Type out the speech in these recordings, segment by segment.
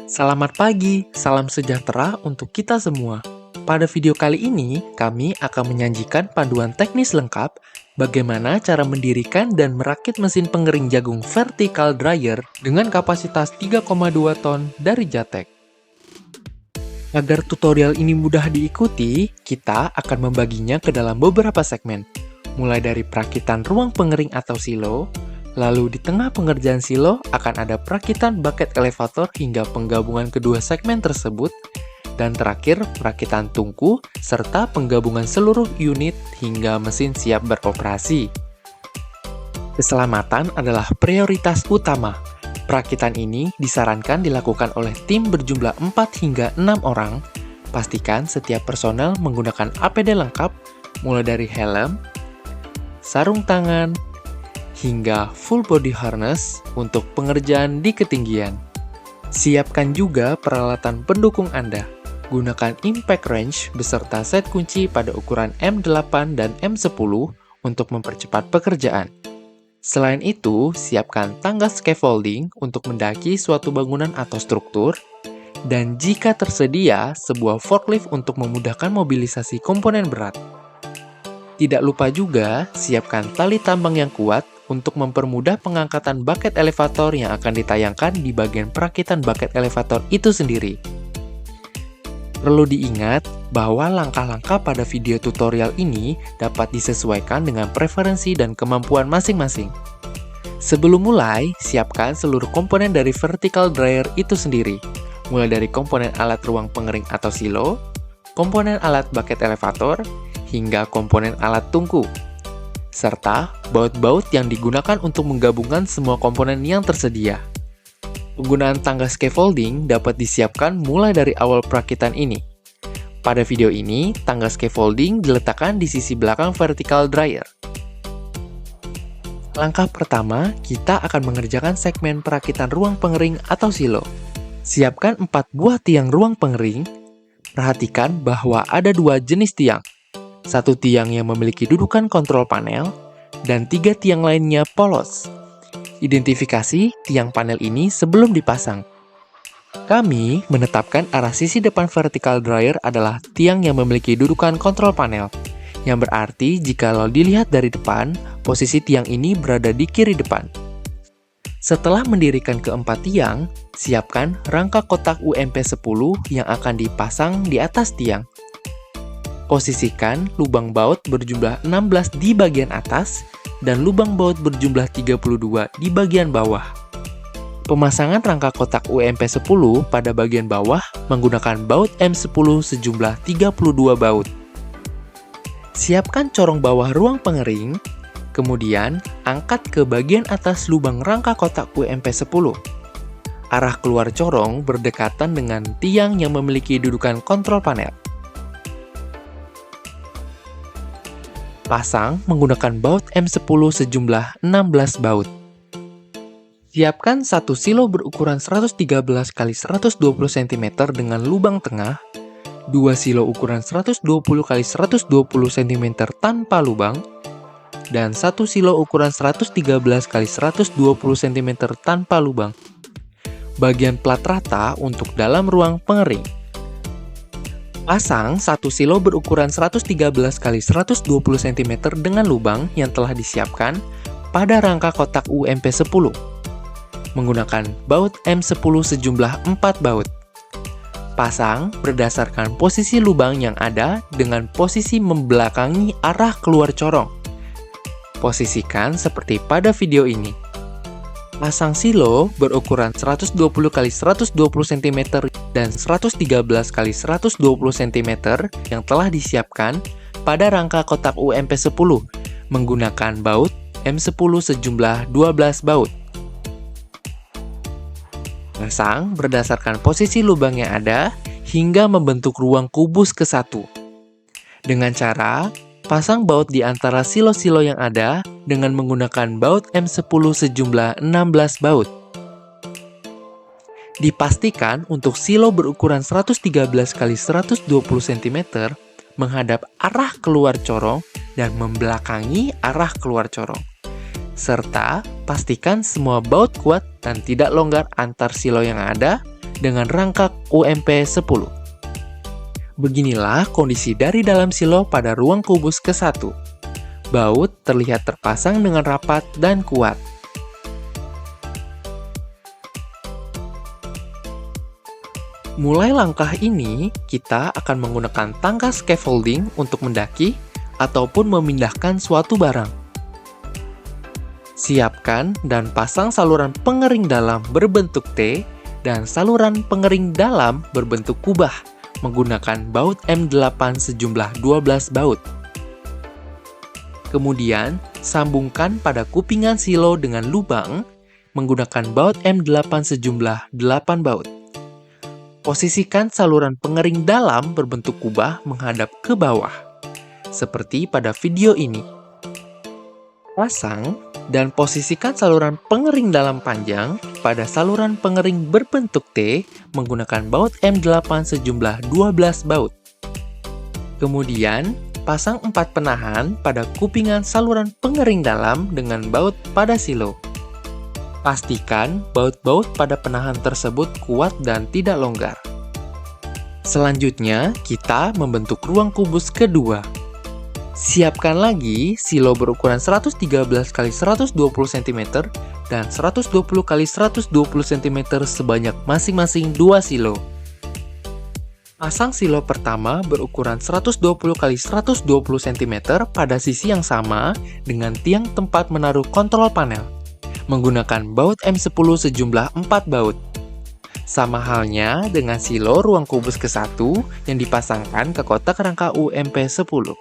Selamat pagi, salam sejahtera untuk kita semua. Pada video kali ini, kami akan menyajikan panduan teknis lengkap bagaimana cara mendirikan dan merakit mesin pengering jagung vertical dryer dengan kapasitas 3,2 ton dari Jatek. Agar tutorial ini mudah diikuti, kita akan membaginya ke dalam beberapa segmen, mulai dari perakitan ruang pengering atau silo. Lalu di tengah pengerjaan silo akan ada perakitan bucket elevator hingga penggabungan kedua segmen tersebut. Dan terakhir perakitan tungku serta penggabungan seluruh unit hingga mesin siap beroperasi. Keselamatan adalah prioritas utama. Perakitan ini disarankan dilakukan oleh tim berjumlah 4 hingga 6 orang. Pastikan setiap personel menggunakan APD lengkap mulai dari helm, sarung tangan, hingga full body harness untuk pengerjaan di ketinggian. Siapkan juga peralatan pendukung Anda. Gunakan impact wrench beserta set kunci pada ukuran M8 dan M10 untuk mempercepat pekerjaan. Selain itu, siapkan tangga scaffolding untuk mendaki suatu bangunan atau struktur, dan jika tersedia, sebuah forklift untuk memudahkan mobilisasi komponen berat. Tidak lupa juga, siapkan tali tambang yang kuat untuk mempermudah pengangkatan bucket elevator yang akan ditayangkan di bagian perakitan bucket elevator itu sendiri. Perlu diingat bahwa langkah-langkah pada video tutorial ini dapat disesuaikan dengan preferensi dan kemampuan masing-masing. Sebelum mulai, siapkan seluruh komponen dari vertical dryer itu sendiri, mulai dari komponen alat ruang pengering atau silo, komponen alat bucket elevator, hingga komponen alat tungku, serta baut-baut yang digunakan untuk menggabungkan semua komponen yang tersedia. Penggunaan tangga scaffolding dapat disiapkan mulai dari awal perakitan ini. Pada video ini, tangga scaffolding diletakkan di sisi belakang vertical dryer. Langkah pertama, kita akan mengerjakan segmen perakitan ruang pengering atau silo. Siapkan 4 buah tiang ruang pengering. Perhatikan bahwa ada 2 jenis tiang. 1 tiang yang memiliki dudukan kontrol panel, dan 3 tiang lainnya polos. Identifikasi tiang panel ini sebelum dipasang. Kami menetapkan arah sisi depan vertical dryer adalah tiang yang memiliki dudukan kontrol panel, yang berarti jikalau dilihat dari depan, posisi tiang ini berada di kiri depan. Setelah mendirikan keempat tiang, siapkan rangka kotak UMP10 yang akan dipasang di atas tiang. Posisikan lubang baut berjumlah 16 di bagian atas dan lubang baut berjumlah 32 di bagian bawah. Pemasangan rangka kotak UMP10 pada bagian bawah menggunakan baut M10 sejumlah 32 baut. Siapkan corong bawah ruang pengering, kemudian angkat ke bagian atas lubang rangka kotak UMP10. Arah keluar corong berdekatan dengan tiang yang memiliki dudukan kontrol panel. Pasang menggunakan baut M10 sejumlah 16 baut. Siapkan satu silo berukuran 113 x 120 cm dengan lubang tengah, 2 silo ukuran 120 x 120 cm tanpa lubang, dan 1 silo ukuran 113 x 120 cm tanpa lubang. Bagian plat rata untuk dalam ruang pengering. Pasang 1 silo berukuran 113 x 120 cm dengan lubang yang telah disiapkan pada rangka kotak UMP10. Menggunakan baut M10 sejumlah 4 baut. Pasang berdasarkan posisi lubang yang ada dengan posisi membelakangi arah keluar corong. Posisikan seperti pada video ini. Pasang silo berukuran 120 x 120 cm dan 113 x 120 cm yang telah disiapkan pada rangka kotak UMP10 menggunakan baut M10 sejumlah 12 baut. Pasang berdasarkan posisi lubang yang ada hingga membentuk ruang kubus ke-1. Dengan cara pasang baut di antara silo-silo yang ada dengan menggunakan baut M10 sejumlah 16 baut. Dipastikan untuk silo berukuran 113 x 120 cm menghadap arah keluar corong dan membelakangi arah keluar corong. serta pastikan semua baut kuat dan tidak longgar antar silo yang ada dengan rangka UMP10. Beginilah kondisi dari dalam silo pada ruang kubus ke-1. Baut terlihat terpasang dengan rapat dan kuat. Mulai langkah ini, kita akan menggunakan tangga scaffolding untuk mendaki ataupun memindahkan suatu barang. Siapkan dan pasang saluran pengering dalam berbentuk T dan saluran pengering dalam berbentuk kubah menggunakan baut M8 sejumlah 12 baut. Kemudian, sambungkan pada kupingan silo dengan lubang menggunakan baut M8 sejumlah 8 baut. Posisikan saluran pengering dalam berbentuk kubah menghadap ke bawah, seperti pada video ini. Pasang dan posisikan saluran pengering dalam panjang pada saluran pengering berbentuk T menggunakan baut M8 sejumlah 12 baut. Kemudian, pasang 4 penahan pada kupingan saluran pengering dalam dengan baut pada silo. Pastikan baut-baut pada penahan tersebut kuat dan tidak longgar. Selanjutnya, kita membentuk ruang kubus kedua. Siapkan lagi silo berukuran 113 x 120 cm dan 120 x 120 cm sebanyak masing-masing 2 silo. Pasang silo pertama berukuran 120 x 120 cm pada sisi yang sama dengan tiang tempat menaruh kontrol panel, menggunakan baut M10 sejumlah 4 baut. Sama halnya dengan silo ruang kubus ke-1 yang dipasangkan ke kotak rangka UMP10.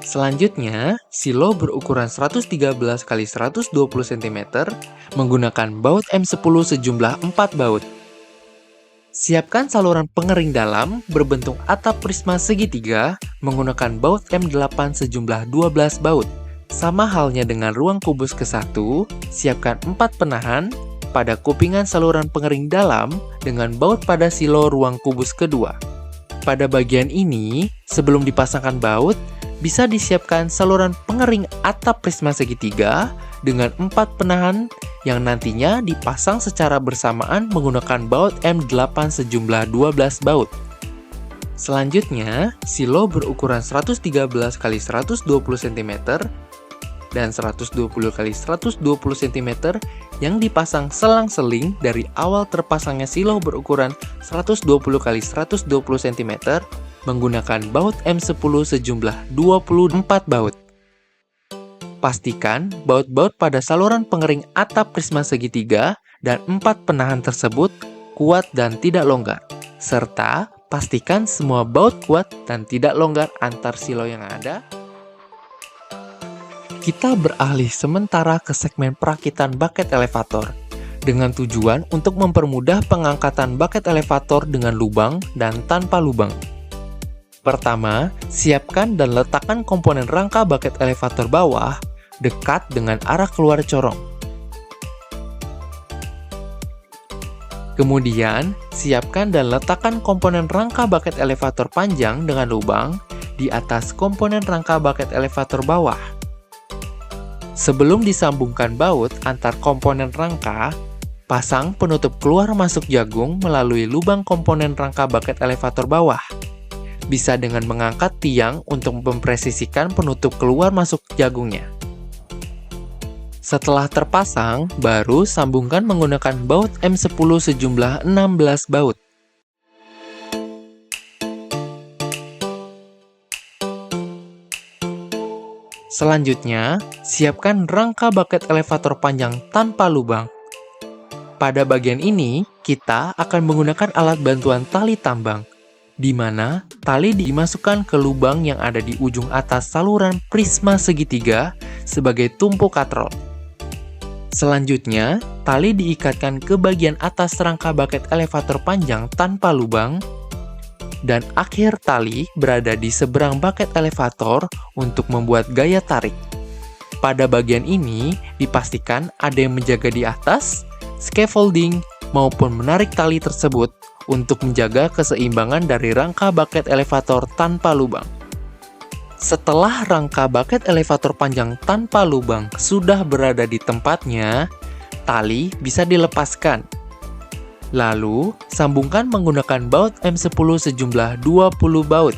Selanjutnya, silo berukuran 113 x 120 cm menggunakan baut M10 sejumlah 4 baut. Siapkan saluran pengering dalam berbentuk atap prisma segitiga menggunakan baut M8 sejumlah 12 baut. Sama halnya dengan ruang kubus ke-1, siapkan 4 penahan pada kupingan saluran pengering dalam dengan baut pada silo ruang kubus kedua. Pada bagian ini, sebelum dipasangkan baut, bisa disiapkan saluran pengering atap prisma segitiga dengan 4 penahan yang nantinya dipasang secara bersamaan menggunakan baut M8 sejumlah 12 baut. Selanjutnya, silo berukuran 113 x 120 cm dan 120 x 120 cm yang dipasang selang-seling dari awal terpasangnya silo berukuran 120 x 120 cm menggunakan baut M10 sejumlah 24 baut. Pastikan baut-baut pada saluran pengering atap prisma segitiga dan 4 penahan tersebut kuat dan tidak longgar, serta pastikan semua baut kuat dan tidak longgar antar silo yang ada. Kita beralih sementara ke segmen perakitan bucket elevator, dengan tujuan untuk mempermudah pengangkatan bucket elevator dengan lubang dan tanpa lubang. Pertama, siapkan dan letakkan komponen rangka bucket elevator bawah dekat dengan arah keluar corong. Kemudian, siapkan dan letakkan komponen rangka bucket elevator panjang dengan lubang di atas komponen rangka bucket elevator bawah. Sebelum disambungkan baut antar komponen rangka, pasang penutup keluar masuk jagung melalui lubang komponen rangka bucket elevator bawah. Bisa dengan mengangkat tiang untuk mempresisikan penutup keluar masuk jagungnya. Setelah terpasang, baru sambungkan menggunakan baut M10 sejumlah 16 baut. Selanjutnya, siapkan rangka bucket elevator panjang tanpa lubang. Pada bagian ini, kita akan menggunakan alat bantuan tali tambang, di mana tali dimasukkan ke lubang yang ada di ujung atas saluran prisma segitiga sebagai tumpu katrol. Selanjutnya, tali diikatkan ke bagian atas rangka bucket elevator panjang tanpa lubang, dan akhir tali berada di seberang bucket elevator untuk membuat gaya tarik. Pada bagian ini, dipastikan ada yang menjaga di atas, scaffolding, maupun menarik tali tersebut untuk menjaga keseimbangan dari rangka bucket elevator tanpa lubang. Setelah rangka bucket elevator panjang tanpa lubang sudah berada di tempatnya, tali bisa dilepaskan. Lalu, sambungkan menggunakan baut M10 sejumlah 20 baut.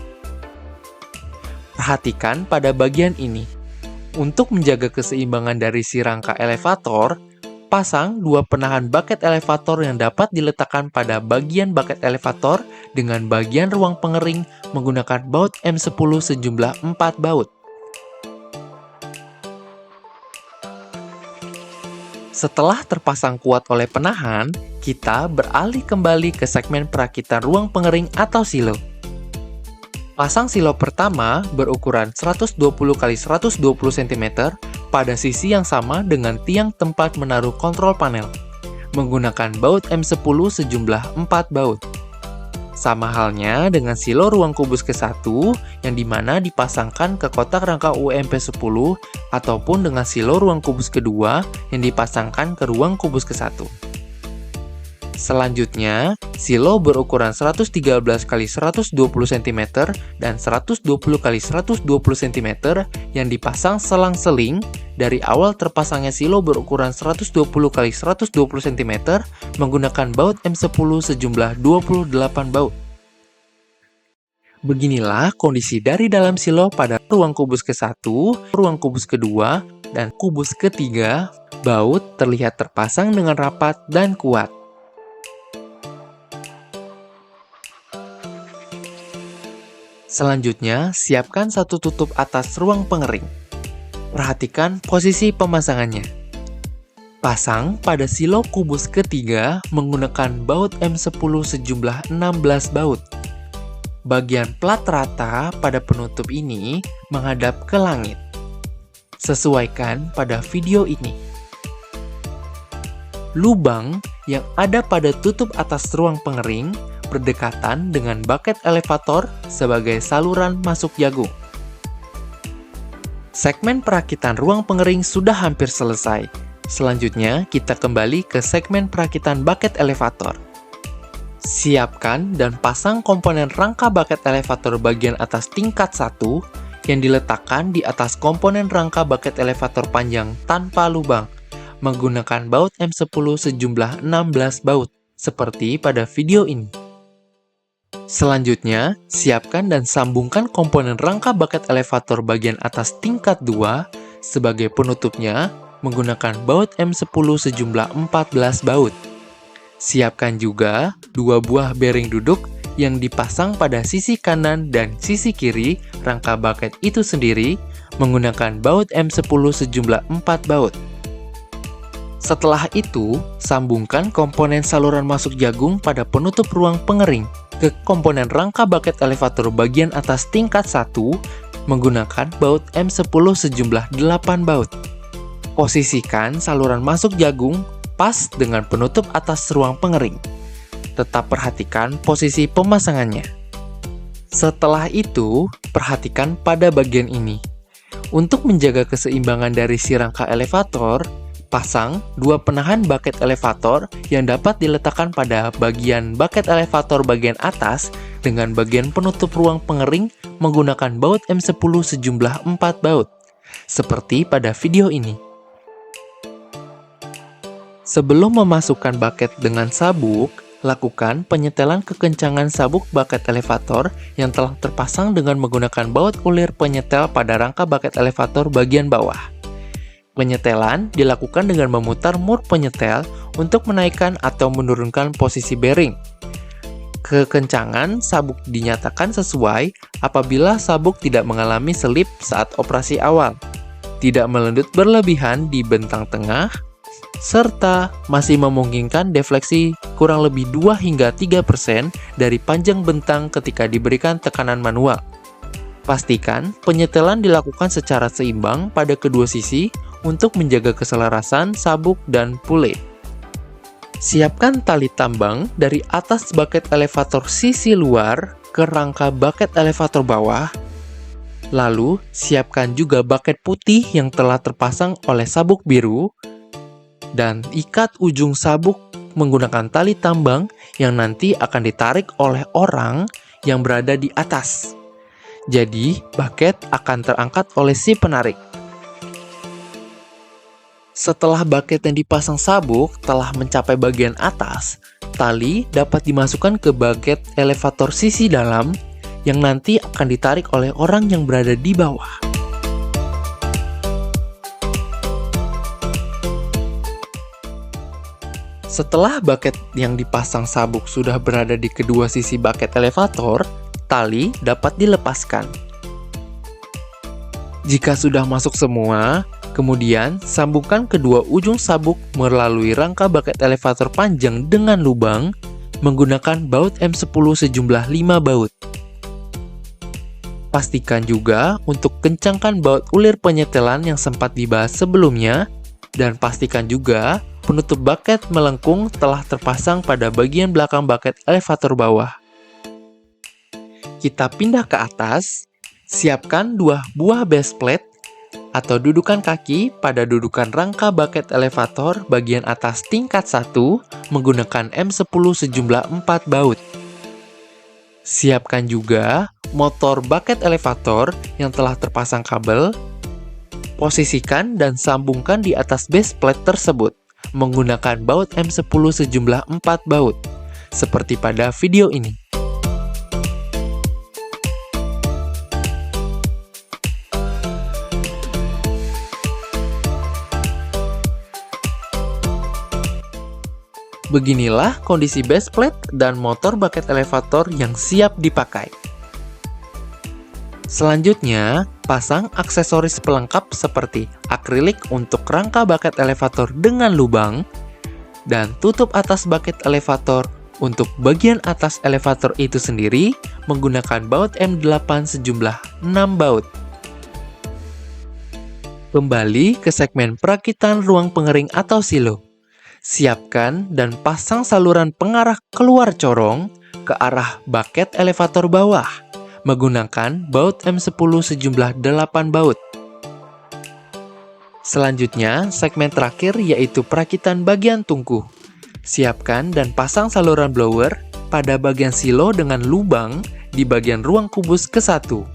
Perhatikan pada bagian ini. Untuk menjaga keseimbangan dari si rangka elevator, pasang dua penahan bucket elevator yang dapat diletakkan pada bagian bucket elevator dengan bagian ruang pengering menggunakan baut M10 sejumlah 4 baut. Setelah terpasang kuat oleh penahan, kita beralih kembali ke segmen perakitan ruang pengering atau silo. Pasang silo pertama berukuran 120 x 120 cm pada sisi yang sama dengan tiang tempat menaruh kontrol panel, menggunakan baut M10 sejumlah 4 baut. Sama halnya dengan silo ruang kubus ke-1 yang dimana dipasangkan ke kotak rangka UMP10 ataupun dengan silo ruang kubus kedua yang dipasangkan ke ruang kubus ke-1. Selanjutnya, silo berukuran 113 x 120 cm dan 120 x 120 cm yang dipasang selang-seling dari awal terpasangnya silo berukuran 120 x 120 cm menggunakan baut M10 sejumlah 28 baut. Beginilah kondisi dari dalam silo pada ruang kubus ke-1, ruang kubus kedua, dan kubus ketiga. Baut terlihat terpasang dengan rapat dan kuat. Selanjutnya, siapkan satu tutup atas ruang pengering. Perhatikan posisi pemasangannya. Pasang pada silo kubus ketiga menggunakan baut M10 sejumlah 16 baut. Bagian plat rata pada penutup ini menghadap ke langit. Sesuaikan pada video ini. Lubang yang ada pada tutup atas ruang pengering berdekatan dengan bucket elevator sebagai saluran masuk jagung. Segmen perakitan ruang pengering sudah hampir selesai. Selanjutnya, kita kembali ke segmen perakitan bucket elevator. Siapkan dan pasang komponen rangka bucket elevator bagian atas tingkat 1 yang diletakkan di atas komponen rangka bucket elevator panjang tanpa lubang menggunakan baut M10 sejumlah 16 baut, seperti pada video ini. Selanjutnya, siapkan dan sambungkan komponen rangka bucket elevator bagian atas tingkat 2 sebagai penutupnya menggunakan baut M10 sejumlah 14 baut. Siapkan juga dua buah bearing duduk yang dipasang pada sisi kanan dan sisi kiri rangka bucket itu sendiri menggunakan baut M10 sejumlah 4 baut. Setelah itu, sambungkan komponen saluran masuk jagung pada penutup ruang pengering ke komponen rangka bucket elevator bagian atas tingkat 1 menggunakan baut M10 sejumlah 8 baut. Posisikan saluran masuk jagung pas dengan penutup atas ruang pengering. Tetap perhatikan posisi pemasangannya. Setelah itu, perhatikan pada bagian ini. Untuk menjaga keseimbangan dari si rangka elevator, pasang dua penahan bucket elevator yang dapat diletakkan pada bagian bucket elevator bagian atas dengan bagian penutup ruang pengering menggunakan baut M10 sejumlah 4 baut, seperti pada video ini. Sebelum memasukkan bucket dengan sabuk, lakukan penyetelan kekencangan sabuk bucket elevator yang telah terpasang dengan menggunakan baut ulir penyetel pada rangka bucket elevator bagian bawah. Penyetelan dilakukan dengan memutar mur penyetel untuk menaikkan atau menurunkan posisi bearing. Kekencangan sabuk dinyatakan sesuai apabila sabuk tidak mengalami selip saat operasi awal, tidak melendut berlebihan di bentang tengah, serta masih memungkinkan defleksi kurang lebih 2 hingga 3% dari panjang bentang ketika diberikan tekanan manual. Pastikan penyetelan dilakukan secara seimbang pada kedua sisi untuk menjaga keselarasan sabuk dan pule. Siapkan tali tambang dari atas bucket elevator sisi luar ke rangka bucket elevator bawah. Lalu, siapkan juga bucket putih yang telah terpasang oleh sabuk biru dan ikat ujung sabuk menggunakan tali tambang yang nanti akan ditarik oleh orang yang berada di atas. Jadi, bucket akan terangkat oleh si penarik. Setelah bucket yang dipasang sabuk telah mencapai bagian atas, tali dapat dimasukkan ke bucket elevator sisi dalam yang nanti akan ditarik oleh orang yang berada di bawah. Setelah bucket yang dipasang sabuk sudah berada di kedua sisi bucket elevator, tali dapat dilepaskan. Jika sudah masuk semua, kemudian sambungkan kedua ujung sabuk melalui rangka bucket elevator panjang dengan lubang menggunakan baut M10 sejumlah 5 baut. Pastikan juga untuk kencangkan baut ulir penyetelan yang sempat dibahas sebelumnya, dan pastikan juga penutup bucket melengkung telah terpasang pada bagian belakang bucket elevator bawah. Kita pindah ke atas. Siapkan 2 buah base plate atau dudukan kaki pada dudukan rangka bucket elevator bagian atas tingkat 1 menggunakan M10 sejumlah 4 baut. Siapkan juga motor bucket elevator yang telah terpasang kabel. Posisikan dan sambungkan di atas base plate tersebut menggunakan baut M10 sejumlah 4 baut, seperti pada video ini. Beginilah kondisi base plate dan motor bucket elevator yang siap dipakai. Selanjutnya, pasang aksesoris pelengkap seperti akrilik untuk rangka bucket elevator dengan lubang, dan tutup atas bucket elevator untuk bagian atas elevator itu sendiri menggunakan baut M8 sejumlah 6 baut. Kembali ke segmen perakitan ruang pengering atau silo. Siapkan dan pasang saluran pengarah keluar corong ke arah bucket elevator bawah menggunakan baut M10 sejumlah 8 baut. Selanjutnya, segmen terakhir yaitu perakitan bagian tungku. Siapkan dan pasang saluran blower pada bagian silo dengan lubang di bagian ruang kubus ke-1.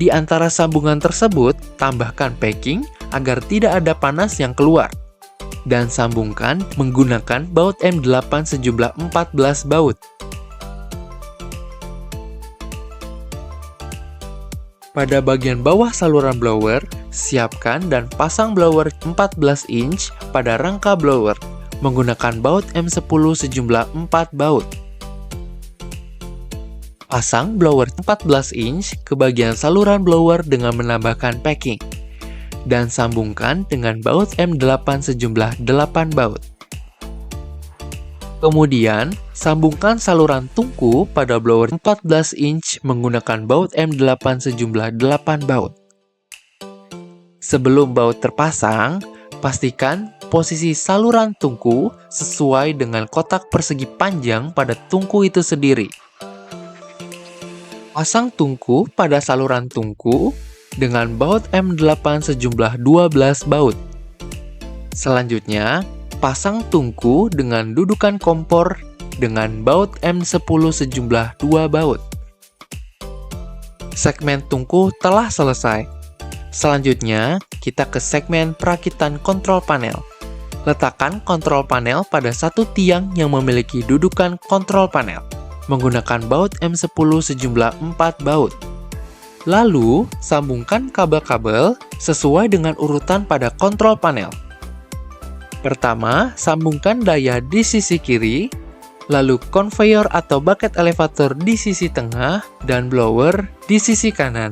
Di antara sambungan tersebut, tambahkan packing agar tidak ada panas yang keluar. Dan sambungkan menggunakan baut M8 sejumlah 14 baut. Pada bagian bawah saluran blower, siapkan dan pasang blower 14 inch pada rangka blower menggunakan baut M10 sejumlah 4 baut. Pasang blower 14 inch ke bagian saluran blower dengan menambahkan packing. Dan sambungkan dengan baut M8 sejumlah 8 baut. Kemudian, sambungkan saluran tungku pada blower 14 inch menggunakan baut M8 sejumlah 8 baut. Sebelum baut terpasang, pastikan posisi saluran tungku sesuai dengan kotak persegi panjang pada tungku itu sendiri. Pasang tungku pada saluran tungku dengan baut M8 sejumlah 12 baut. Selanjutnya, pasang tungku dengan dudukan kompor dengan baut M10 sejumlah 2 baut. Segmen tungku telah selesai. Selanjutnya, kita ke segmen perakitan kontrol panel. Letakkan kontrol panel pada satu tiang yang memiliki dudukan kontrol panel menggunakan baut M10 sejumlah 4 baut. Lalu, sambungkan kabel-kabel sesuai dengan urutan pada kontrol panel. Pertama, sambungkan daya di sisi kiri, lalu conveyor atau bucket elevator di sisi tengah, dan blower di sisi kanan.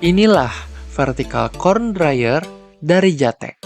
Inilah vertical corn dryer dari Jatek.